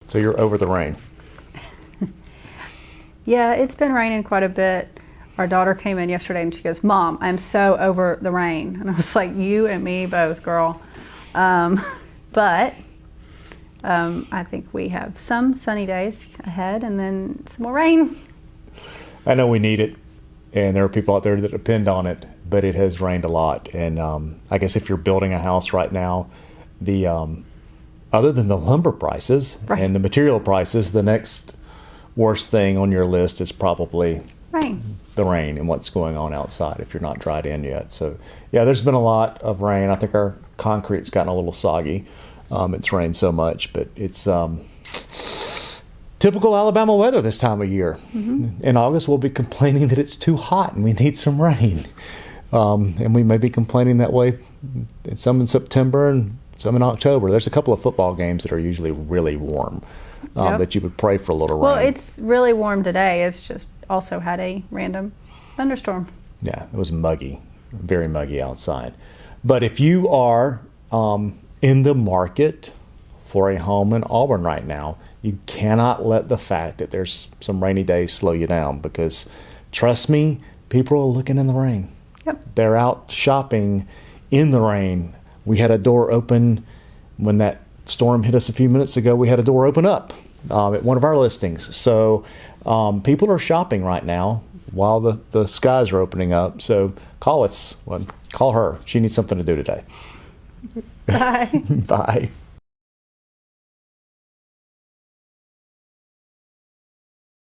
So you're over the rain. Yeah, it's been raining quite a bit. Our daughter came in yesterday and she goes, "Mom, I'm so over the rain." And I was like, "You and me both, girl." But I think we have some sunny days ahead and then some more rain. I know we need it, and there are people out there that depend on it, but it has rained a lot. And I guess if you're building a house right now, the other than the lumber prices Right. and the material prices, the next worst thing on your list is probably Rain. the rain and what's going on outside if you're not dried in yet. So, yeah, there's been a lot of rain. I think our concrete's gotten a little soggy. It's rained so much, but it's typical Alabama weather this time of year. Mm-hmm. In August, we'll be complaining that it's too hot and we need some rain. And we may be complaining that way some in September and some in October. There's a couple of football games that are usually really warm Yep. that you would pray for a little Well, rain. it's really warm today. It's just also had a random thunderstorm. Yeah, it was muggy, very muggy outside. But if you are in the market for a home in Auburn right now, you cannot let the fact that there's some rainy days slow you down, because trust me, people are looking in the rain. Yep. They're out shopping in the rain. We had a door open when that storm hit us a few minutes ago. We had a door open up at one of our listings. So people are shopping right now while the skies are opening up. So call us. Well, call her. She needs something to do today. Bye. Bye.